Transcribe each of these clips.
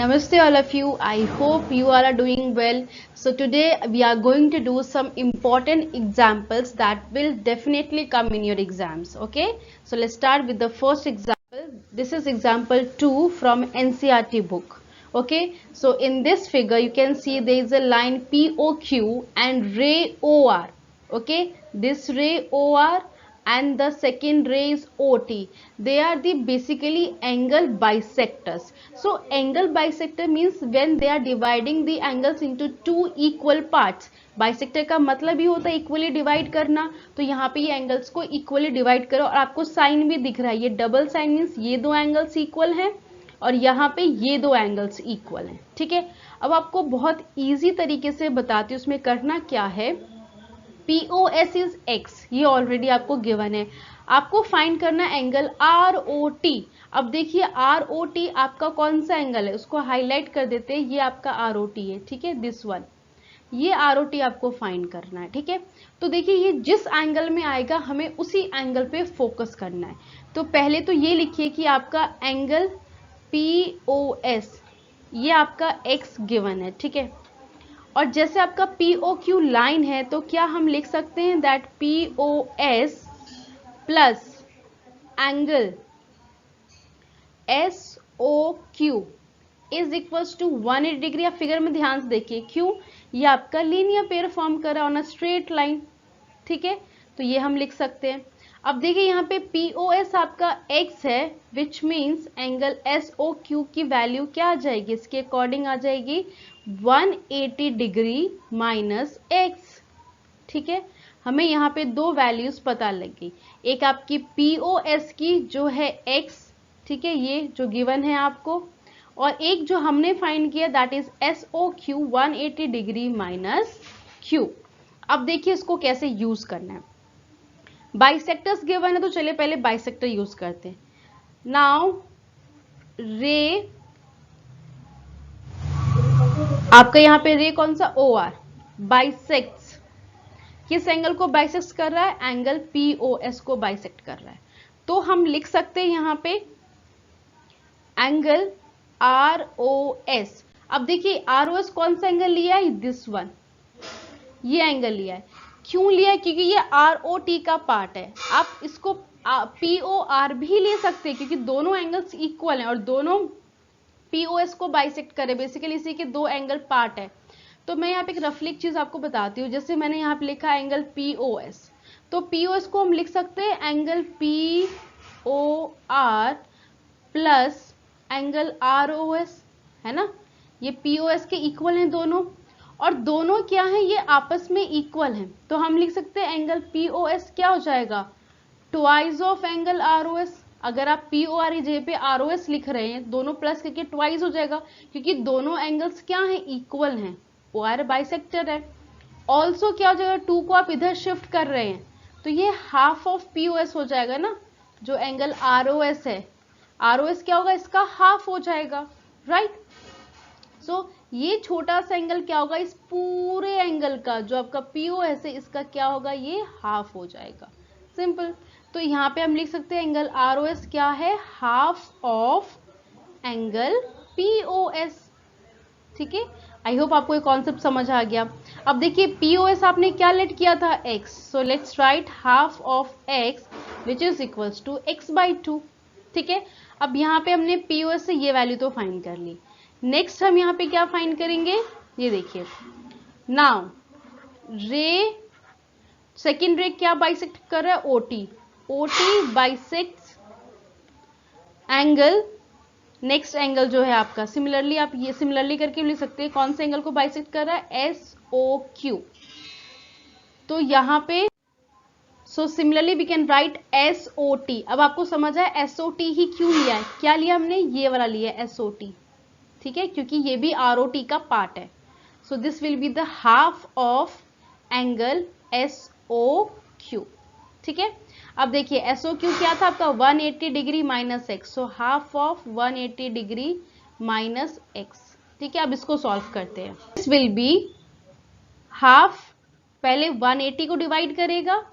Namaste all of you. I hope you all are doing well. So today we are going to do some important examples that will definitely come in your exams. Okay. So let's start with the first example. This is example 2 from NCERT book. Okay. So in this figure you can see there is a line POQ and ray OR. Okay. This ray OR and the second ray is OT. They are the basically angle bisectors. So angle bisector means when they are dividing the angles into two equal parts. Bisector का मतलब ही होता है equally divide करना, तो यहाँ पे ये angles को इक्वली डिवाइड करो और आपको साइन भी दिख रहा है, ये डबल साइन मीन्स ये दो एंगल्स इक्वल हैं और यहाँ पे ये दो एंगल्स इक्वल हैं. ठीक है, अब आपको बहुत इजी तरीके से बताती हूँ उसमें करना क्या है. POS इज x, ये ऑलरेडी आपको गिवन है. आपको फाइंड करना एंगल ROT. अब देखिए ROT आपका कौन सा एंगल है, उसको हाईलाइट कर देते हैं. ये आपका ROT है. ठीक है, दिस वन, ये ROT आपको फाइंड करना है. ठीक है, तो देखिए ये जिस एंगल में आएगा हमें उसी एंगल पे फोकस करना है. तो पहले तो ये लिखिए कि आपका एंगल POS ये आपका x गिवन है. ठीक है, और जैसे आपका POQ लाइन है तो क्या हम लिख सकते हैं that POS plus angle SOQ is equals to 180 degree. आप फिगर में ध्यान से देखिए, क्यों, ये आपका लीनियर पेयर फॉर्म कर रहा है ऑन अ स्ट्रेट लाइन. ठीक है, तो ये हम लिख सकते हैं. अब देखिए यहाँ पे POS आपका x है विच मीन्स एंगल SOQ की वैल्यू क्या आ जाएगी, इसके अकॉर्डिंग आ जाएगी 180 डिग्री माइनस x. ठीक है, हमें यहाँ पे दो वैल्यूज पता लगी, एक आपकी POS की जो है x, ठीक है, ये जो गिवन है आपको, और एक जो हमने फाइंड किया that is SOQ 180 degree minus q. अब देखिए इसको कैसे यूज करना है. बाइसेक्टर्स गिवन है तो चलिए पहले बाइसेक्टर यूज करते हैं. नाउ रे, आपका यहाँ पे रे कौन सा, OR, बाइसेक्ट्स. किस एंगल को बाइसेक्ट कर रहा है, एंगल POS को बाइसेक्ट कर रहा है. तो हम लिख सकते हैं यहाँ पे एंगल ROS. अब देखिए ROS कौन सा एंगल लिया है, दिस वन, ये एंगल लिया है. क्यों लिया है, क्योंकि ये ROT का पार्ट है. आप इसको POR भी ले सकते हैं क्योंकि दोनों एंगल्स इक्वल हैं और दोनों POS को बाइसेक्ट करे, बेसिकली इसी के दो एंगल पार्ट है. तो मैं यहाँ पे एक रफली चीज आपको बताती हूँ. जैसे मैंने यहाँ पे लिखा एंगल POS, तो POS को हम लिख सकते हैं angle POR plus angle ROS, है ना. ये POS के इक्वल हैं दोनों, और दोनों क्या है, ये आपस में इक्वल हैं. तो हम लिख सकते हैं एंगल POS क्या हो जाएगा, ट्वाइस ऑफ एंगल ROS. अगर आप POR की जगह पे ROS लिख रहे हैं, दोनों प्लस करके ट्वाइस हो जाएगा क्योंकि दोनों एंगल्स क्या हैं, इक्वल हैं. OR बाइसेक्टर है. ऑल्सो क्या हो जाएगा, 2 को आप इधर शिफ्ट कर रहे हैं तो ये हाफ ऑफ POS हो जाएगा ना. जो एंगल ROS है, ROS क्या होगा, इसका हाफ हो जाएगा, राइट. सो ये छोटा सा एंगल क्या होगा, इस पूरे एंगल का जो आपका POS है इसका क्या होगा, ये हाफ हो जाएगा. सिंपल. तो यहाँ पे हम लिख सकते हैं एंगल ROS क्या है, हाफ ऑफ एंगल POS. ठीक है, आई होप आपको ये कॉन्सेप्ट समझ आ गया. अब देखिए POS आपने क्या लेट किया था, x. So let's write half of x which is equals to x/2. ठीक है, अब यहाँ पे हमने POS से ये वैल्यू तो फाइंड कर ली. नेक्स्ट हम यहाँ पे क्या फाइंड करेंगे, ये देखिए. नाउ रे, सेकेंड रे क्या बाइसेक्ट कर रहा है, OT bisects angle, next angle जो है आपका, सिमिलरली आप ये सिमिलरली करके लिख सकते हैं कौन से एंगल को बाइसेक्ट कर रहा है, SOQ. तो यहाँ पे so similarly we can write SOT. अब आपको समझ आया SOT ही क्यों लिया है, क्या लिया हमने, ये वाला लिया है SOT. ठीक है, क्योंकि ये भी ROT का पार्ट है. So this will be the half of angle SOQ. ठीक है, अब देखिए SOQ क्या था आपका, 180 degree minus x. So half of 180 degree minus x. ठीक है, अब इसको सॉल्व करते हैं. दिस विल बी हाफ, पहले 180 को डिवाइड करेगा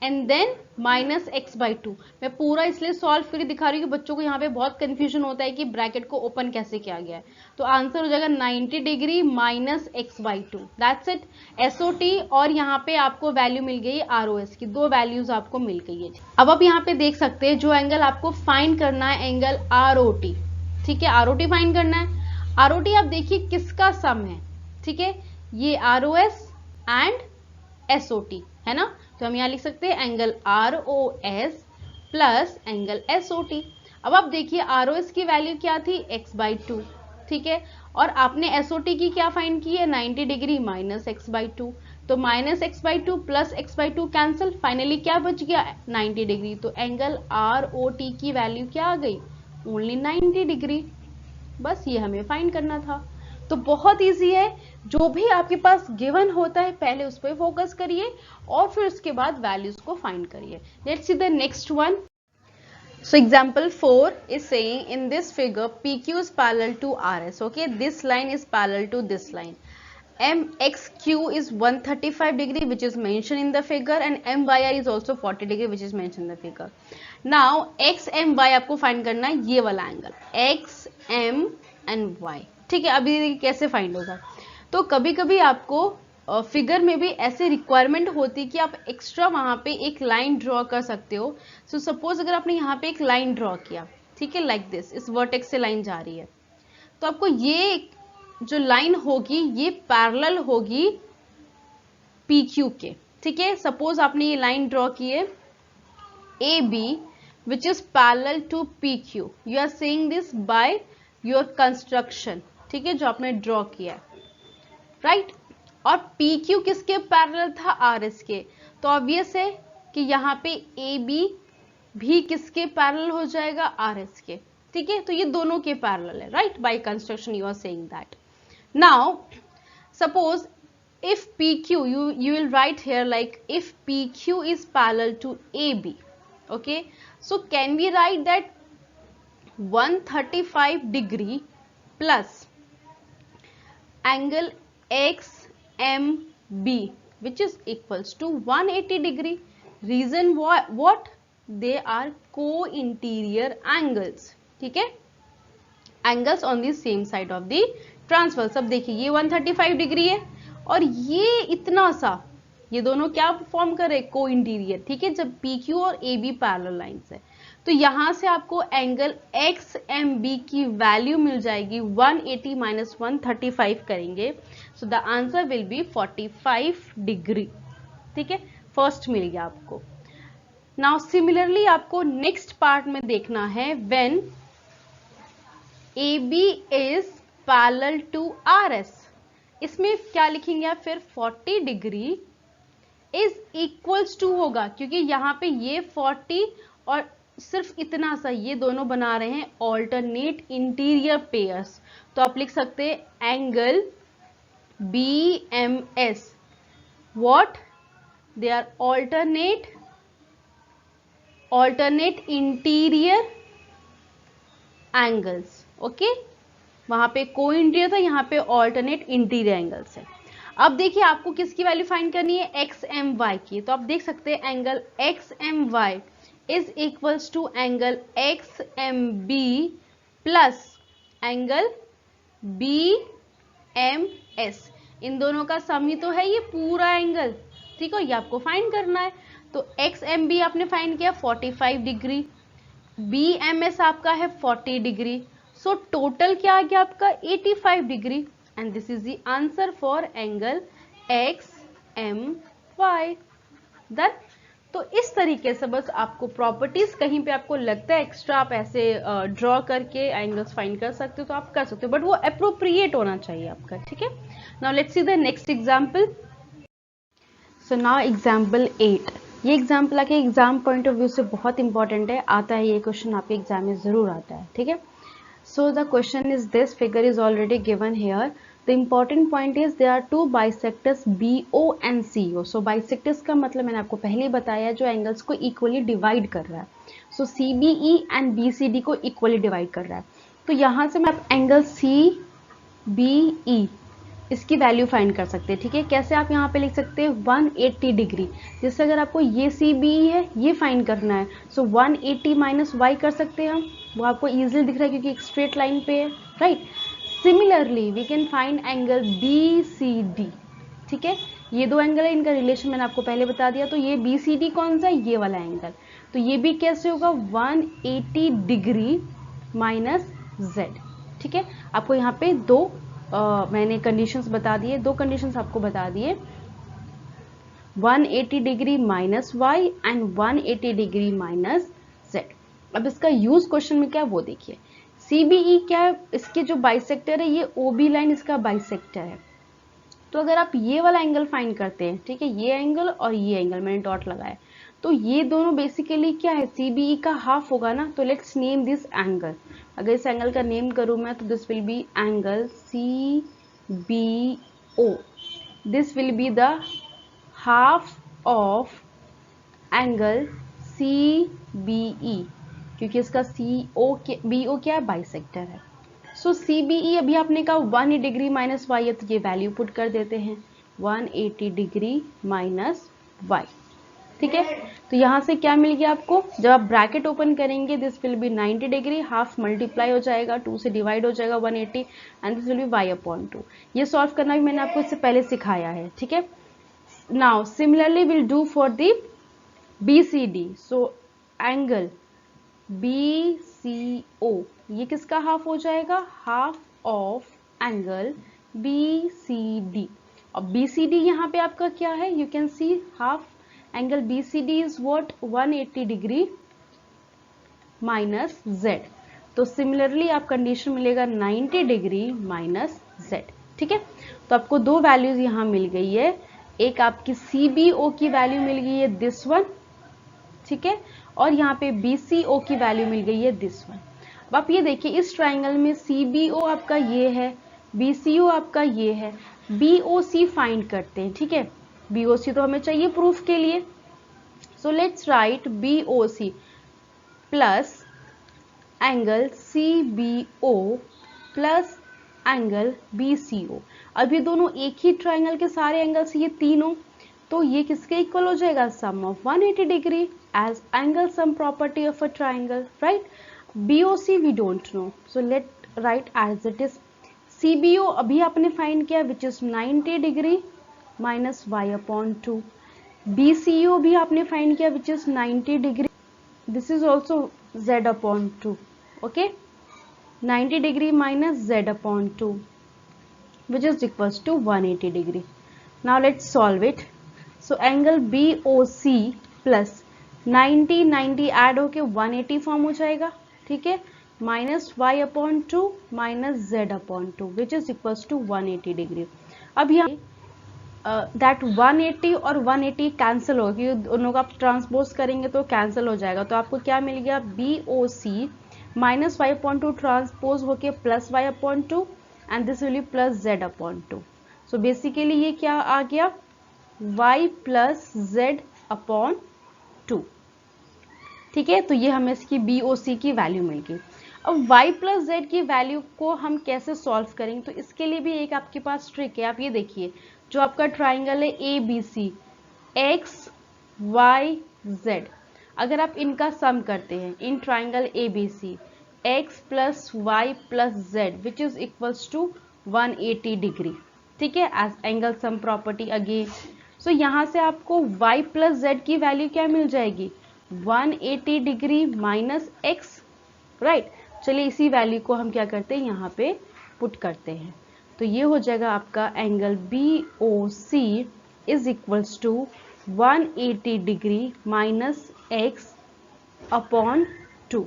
and then minus x by two. मैं पूरा इसलिए सॉल्व करके दिखा रही हूँ कि बच्चों को यहाँ पे बहुत कंफ्यूजन होता है कि ब्रैकेट को ओपन कैसे किया गया है। तो आंसर हो जाएगा 90 degree minus x by to, that's it. SOT और यहाँ पे आपको वैल्यू मिल गई आरओएस की, दो वैल्यूज आपको मिल गई है। अब आप यहाँ पे देख सकते हैं जो एंगल आपको फाइंड करना है, एंगल आरओटी, ठीक है, आरओटी फाइंड करना है। आरओटी आप देखिए किसका सम है, ठीक है, ये आरओएस एंड एसओटी है ना। तो हम यहाँ लिख सकते हैं angle R O S plus angle S O T. अब आप देखिए आर ओ एस की वैल्यू क्या थी, एक्स बाई टू, ठीक है, और आपने एस ओ टी की क्या फाइंड की है, 90 degree minus x by two. तो minus x by two plus x by two cancel, finally क्या बच गया, 90 डिग्री। तो एंगल आर ओ टी की वैल्यू क्या आ गई, ओनली 90 डिग्री। बस ये हमें फाइंड करना था। तो बहुत इजी है, जो भी आपके पास गिवन होता है पहले उस पर फोकस करिए और फिर उसके बाद वैल्यूज को फाइंड करिए। Let's see the next one. So example 4 is saying in this figure PQ is parallel to RS. Okay, this line is parallel to this line. MXQ is 135 degree which is mentioned in the figure and MYR is also 40 degree which is mentioned in the figure. Now XMY आपको find करना है, ये वाला angle XM and Y, ठीक है। अभी कैसे find होगा, तो कभी कभी आपको फिगर में भी ऐसे रिक्वायरमेंट होती है कि आप एक्स्ट्रा वहां पे एक लाइन ड्रॉ कर सकते हो। सो सपोज अगर आपने यहाँ पे एक लाइन ड्रॉ किया, ठीक है, लाइक दिस, इस वर्टेक्स से लाइन जा रही है, तो आपको ये जो लाइन होगी ये पैरेलल होगी पी क्यू के, ठीक है। सपोज आपने ये लाइन ड्रॉ की है A B which is parallel to P Q, you are saying this by your construction, ठीक है, जो आपने ड्रॉ किया, राइट। और पी क्यू किसके पैरेलल था, आर एस के। तो ऑब्वियस है कि यहाँ पे ए बी भी किसके पैरेलल हो जाएगा, आर एस के, ठीक है। तो ये दोनों के पैरेलल है, right, by construction you are saying that. Now suppose if PQ, you will write here like if PQ is parallel to AB, okay, so can we write that 135 degree plus angle XMB which is equals to 180 degree. Reason what they are co-interior angles, ठीक है, angles on the same side of the transverse। अब देखिए ये 135 degree है और ये इतना सा, ये दोनों क्या फॉर्म करे, को इंटीरियर, ठीक है। जब PQ और AB पैरेलल लाइंस है तो यहां से आपको एंगल XMB की वैल्यू मिल जाएगी 180 माइनस 135 करेंगे, so the answer will be 45 degree, ठीक है, फर्स्ट मिल गया आपको। नाउ सिमिलरली आपको नेक्स्ट पार्ट में देखना है when AB is parallel to RS, इसमें क्या लिखेंगे आप फिर, 40 डिग्री इज इक्वल्स टू होगा, क्योंकि यहाँ पे ये 40 और सिर्फ इतना सा ये दोनों बना रहे हैं ऑल्टरनेट इंटीरियर पेयर्स। तो आप लिख सकते हैं angle BMS, what, they are alternate interior angles, okay. वहां पे को इंटीरियर था, यहाँ पे ऑल्टरनेट इंटीरियर एंगल्स है। अब देखिए आपको किसकी वैल्यू फाइंड करनी है, एक्स एम वाई की। तो आप देख सकते हैं angle x M Y is equals to angle x M B plus angle B M S. इन दोनों का सम ही तो है ये पूरा एंगल, ठीक है, ये आपको फाइंड करना है। तो एक्स एम बी आपने फाइंड किया 45 डिग्री, बी एम एस आपका है 40 डिग्री, सो टोटल क्या आ गया आपका 85 degree, and this is the answer for angle x M Y. Done. तो इस तरीके से बस आपको प्रॉपर्टीज कहीं पे आपको लगता है एक्स्ट्रा आप ऐसे ड्रॉ करके एंगल्स फाइंड कर सकते हो तो आप कर सकते हो, बट वो अप्रोप्रिएट होना चाहिए आपका, ठीक है। Now let's see the next example. So now example 8। ये एग्जांपल आके एग्जाम पॉइंट ऑफ व्यू से बहुत इंपॉर्टेंट है, आता है ये क्वेश्चन आपके एग्जाम में जरूर आता है, ठीक है। So the question is this, figure is already given here. The important point is there are two bisectors BO and CO. So bisectors का मतलब मैंने आपको पहले ही बताया जो एंगल्स को इक्वली डिवाइड कर रहा है। So CBE and BCD को इक्वली डिवाइड कर रहा है। तो यहाँ से मैं एंगल CBE इसकी वैल्यू फाइंड कर सकते हैं। ठीक है, कैसे आप यहाँ पे लिख सकते हैं 180 डिग्री। जैसे अगर आपको ये CBE है, ये फाइंड करना है, सो 180 माइनस वाई कर सकते हैं हम, वो आपको इजीली दिख रहा है क्योंकि एक स्ट्रेट लाइन पे है, right. Similarly we can find angle BCD। ठीक है, ये दो एंगल है, इनका रिलेशन मैंने आपको पहले बता दिया। तो ये BCD कौन सा है, ये वाला एंगल। तो ये भी कैसे होगा 180 डिग्री माइनस Z। ठीक है, आपको यहाँ पे दो मैंने कंडीशंस बता दिए, दो कंडीशंस आपको बता दिए, 180 degree minus Y and 180 degree minus Z. अब इसका यूज क्वेश्चन में क्या है वो देखिए। CBE क्या है, इसके जो बाइसेक्टर है, ये OB लाइन इसका बाइसेक्टर है। तो अगर आप ये वाला एंगल फाइंड करते हैं, ठीक है, ये एंगल और ये एंगल मैंने डॉट लगाया, तो ये दोनों बेसिकली क्या है, CBE का हाफ होगा ना। तो लेट्स नेम दिस एंगल। अगर इस एंगल का नेम करूं मैं तो this will be angle CBO। This will be the half of angle CBE, क्योंकि इसका BO क्या है, बाइसेक्टर है। सो CBE अभी आपने कहा 180 डिग्री माइनस वाई है, तो ये वैल्यू पुट कर देते हैं 180 डिग्री माइनस वाई। ठीक है, तो यहां से क्या मिल गया आपको, जब आप ब्रैकेट ओपन करेंगे this will be 90 degree, half multiply हो जाएगा, 2 से डिवाइड हो जाएगा 180 and this will be y/2। ये सॉल्व करना भी मैंने आपको इससे पहले सिखाया है। ठीक है, now similarly will do for the BCD। So angle BCO, ये किसका हाफ हो जाएगा, हाफ ऑफ एंगल BCD। और BCD यहाँ पे आपका क्या है, you can see half angle BCD is what, 180 degree minus Z। तो सिमिलरली आप कंडीशन मिलेगा 90 डिग्री माइनस Z। ठीक है, तो आपको दो वैल्यूज यहाँ मिल गई है, एक आपकी CBO की वैल्यू मिल गई है दिस वन, ठीक है, और यहाँ पे BCO की वैल्यू मिल गई है दिस वन। अब आप ये देखिए, इस ट्राइंगल में CBO आपका ये है, BCO आपका ये है, BOC फाइंड करते हैं। ठीक है, BOC तो हमें चाहिए प्रूफ के लिए। सो let's right BOC plus angle CBO plus angle BCO। अब ये दोनों एक ही ट्राइंगल के सारे एंगल्स, ये तीनों, तो ये किसके इक्वल हो जाएगा, sum of 180 degree as angle sum property of a triangle, right. BOC we don't know, so let write as it is. CBO अभी आपने फाइंड किया which is 90 degree minus y/2। BCO भी आपने फाइंड किया which is 90 degree, this is also z/2, okay, 90 degree minus z/2 which is equals to 180 degree. Now let's solve it. So angle BOC plus 90 add होके 180 form हो जाएगा। ठीक है, minus y/2 minus z/2 which is equals to 180 degree. अब यहाँ that 180 और 180 cancel होगा, क्योंकि दोनों का आप ट्रांसपोज करेंगे तो कैंसिल हो जाएगा। तो आपको क्या मिल गया, BOC माइनस y/2 ट्रांसपोज होके plus y/2 and this will be plus z/2। so basically ये क्या आ गया, y plus z/2। ठीक है, तो ये हमें इसकी BOC की वैल्यू मिल गई। अब y plus z की वैल्यू को हम कैसे सॉल्व करेंगे, तो इसके लिए भी एक आपके पास ट्रिक है। आप ये देखिए, जो आपका ट्राइंगल है ABC, x y z, अगर आप इनका सम करते हैं in triangle ABC, x plus y plus z which is equals to 180 degree. ठीक है, as angle sum property again. So यहाँ से आपको y प्लस जेड की वैल्यू क्या मिल जाएगी, 180 डिग्री माइनस x, राइट। चलिए इसी वैल्यू को हम क्या करते हैं, यहाँ पे पुट करते हैं। तो ये हो जाएगा आपका angle BOC is equals to 180 degree minus x/2।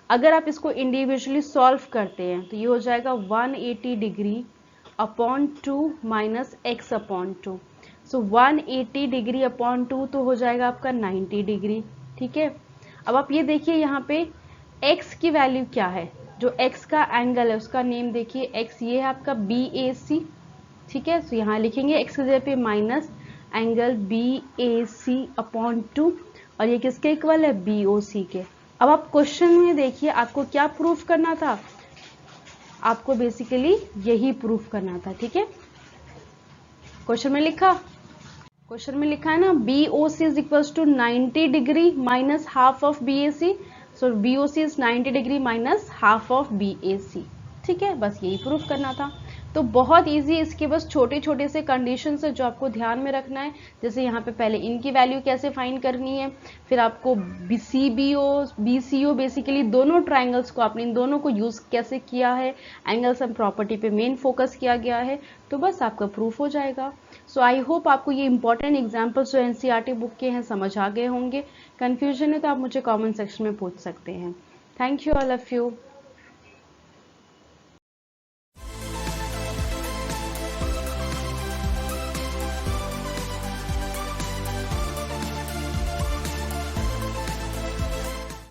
अगर आप इसको इंडिविजुअली सॉल्व करते हैं तो ये हो जाएगा 180 डिग्री अपॉन 2 माइनस x/2। सो 180 डिग्री अपॉन 2 तो हो जाएगा आपका 90 डिग्री। ठीक है, अब आप ये देखिए यहाँ पे x की वैल्यू क्या है, जो x का एंगल है उसका नेम देखिए, x ये है आपका BAC। ठीक है, तो यहाँ लिखेंगे x की जगह पे माइनस एंगल BAC/2, और ये किसके इक्वल है, BOC के। अब आप क्वेश्चन में देखिए आपको क्या प्रूफ करना था, आपको बेसिकली यही प्रूफ करना था। ठीक है, क्वेश्चन में लिखा है ना, BOC is equals to 90 degree minus half of BAC. So BOC is 90 degree minus half of BAC. ठीक है, बस यही प्रूफ करना था. तो बहुत इजी, इसके बस छोटे छोटे से कंडीशन है जो आपको ध्यान में रखना है. जैसे यहाँ पे पहले इनकी वैल्यू कैसे फाइंड करनी है, फिर आपको CBO BCO बेसिकली दोनों ट्राइंगल्स को आपने इन दोनों को यूज कैसे किया है, एंगल्स एंड प्रॉपर्टी पे मेन फोकस किया गया है, तो बस आपका प्रूफ हो जाएगा. सो आई होप आपको ये इंपॉर्टेंट एग्जाम्पल्स जो NCERT बुक के हैं समझ आ गए होंगे. कंफ्यूजन है तो आप मुझे कमेंट सेक्शन में पूछ सकते हैं. Thank you all of you.